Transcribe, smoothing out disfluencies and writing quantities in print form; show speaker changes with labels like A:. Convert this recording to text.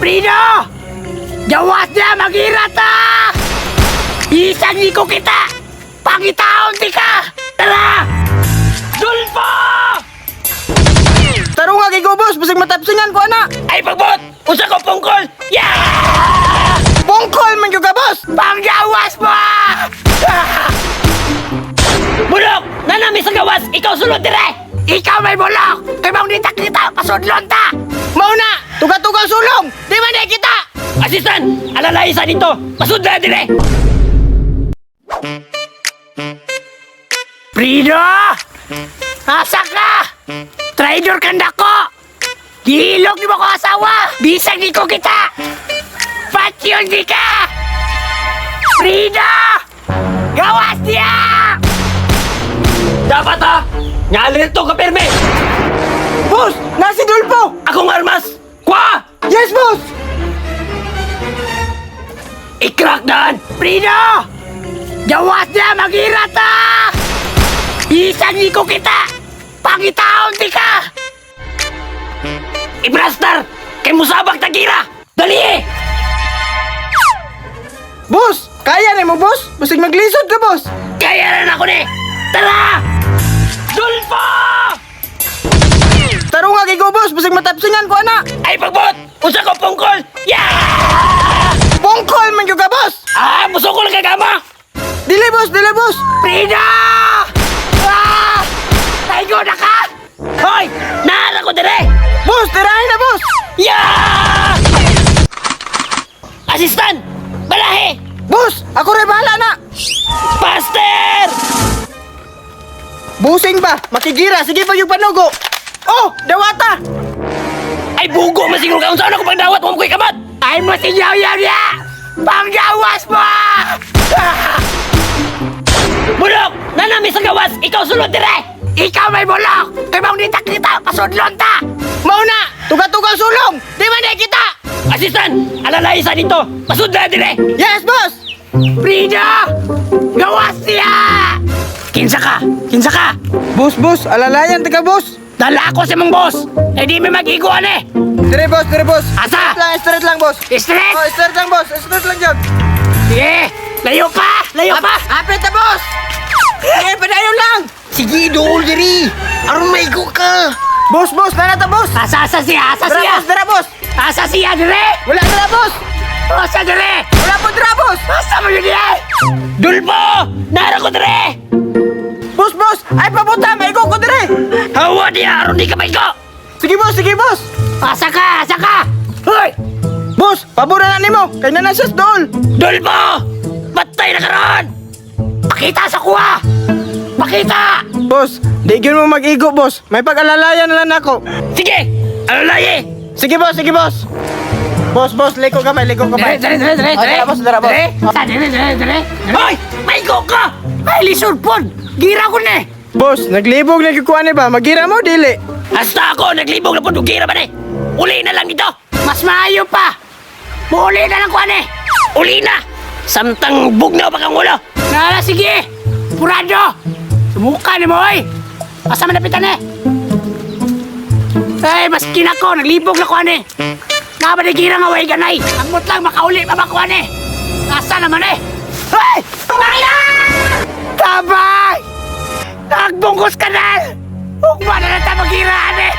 A: Prino! Jawas niya mag-irata! Isang iko kita! Pangitaon di ka! Tara! Dulpo!
B: Taro nga kay ko, boss. Basig matapsingan ko, ana.
A: Ay pagbot! Usa ko pungkol! Yeah!
B: Bungkol man yung ka, boss.
A: Panggawas mo! Bulok! Nanami sa gawas! Ikaw sulod dire! Ikaw may bulok! Kay bang nitak kita! Pasudlon ta!
B: Mauna, tuga-tuga sulong. Di man di kita.
A: Asistan! Alalay sa dito! Pasudla dire! Prino! Asa ka? Traidor kanda ko! Gilog di mo ko asawa! Bisag di ko kita! Patyon di ka! Prino! Gawas niya! Dapat ha! Nyalir to ka perme!
B: Boss, nasi Dulpo.
A: Akong armas! Kwa!
B: Yes, boss.
A: I-crack daan! Prino! Gawas niya mag-irata! Isang iko kita! Pangitaon di ka! Ibrastar! Kay musabak tagira! Dali!
B: Boss, kaya na mo, boss. Basig maglisod ka, boss.
A: Kaya na ako ni! Tara! Dulpo!
B: Taro nga kay ko, boss. Basig matapsingan ko, ana.
A: Ay pagbot! Usa ko pungkol! Yeah!
B: Bungkol man yung ka, boss.
A: Ah! Musukol ka gama!
B: Dili, boss. Dili, boss.
A: Prida! Ah! Taigo na ka! Hoy! Naara ko dire!
B: Boss, tirahin na, boss.
A: Yeah! Asistan! Balahe!
B: Boss, ako rin bahala na.
A: Pastor!
B: Busing ba? Makigira. Sige pa yung panugo. Oh, dawata.
A: Ay bugo masiguro ka unsa ako pagdawat mo ko'y kamat! Ay masinyaw-yaw niya! Panggawas mo! Bulok! Nanami sa gawas! Ikaw sulod dire! Ikaw may bulok! Kay bang nitak kita! Pasudlon ta!
B: Mauna, tuga-tuga sulong. Di man di kita.
A: Asistan! Alalay sa dito! Pasudla dire!
B: Yes, boss.
A: Frida! Gawas niya! Kinsa ka! Kinsa ka!
B: Boss, boss. Alalayan, taga, boss.
A: Dala ako sa mong boss! Eh di may mag-iguan eh!
B: Dire, boss. Dire, boss.
A: Asa?
B: Straight lang, boss.
A: Straight!
B: Oh, straight lang, boss. Straight lang dyan.
A: Sige! Layo pa! Layo pa!
B: Apit na, boss. Eh, padayon lang.
A: Sige, dool diri! Aron maigo ka!
B: Boss, boss. Nanata, boss.
A: Asa siya! Asa
B: Dira,
A: siya!
B: boss. Dira, boss.
A: Asa siya dire!
B: Wala dira, boss.
A: Asa dire!
B: Wala po dira, boss.
A: Asa mo yun dire! Dulpo! Nara ko dire!
B: Boss, boss. Ay, papunta. Maigo ko dire.
A: Hawa niya! Aron di ka maigo!
B: Sige, boss. Sige, boss.
A: Asa ka! Asa ka! Hoy!
B: Boss, pabura na nimo. Kay na nasas dool.
A: Dulpo! Patay na karon! Pakita sa kuha! Pakita!
B: Boss, di gyud mo mag-igo, boss. May pag-alalayan na lang ako.
A: Sige! Alalaye!
B: Sige, boss. Sige, boss. Boss, boss. Liko kamay. Liko kamay.
A: Dire!
B: Oh, dira, boss. Dira, boss.
A: Dire! Hoy! Maigo ka! Ay, lisod po! Gira ko na eh!
B: Boss, naglibog na kikuha ni ba? Magira mo, dili.
A: Hasta ako, naglibog na po gira ba eh? Uli na lang dito! Mas maayo pa! Uli na lang kuhan eh! Uli na! Samtang bugnaw pa kang ulo! Nala, sige! Purado! Sumuka ni mo, oy! Asa manapitan eh! Ay, maskin ako, naglibog na kuhan eh! Nabaligira nga way ganay! Angmot lang, makauli pa ba kuhan eh! Asa naman eh! Ay! Tumaya! Tabay! Nagbungkos ka na! Huwag ba na nata magiraan eh!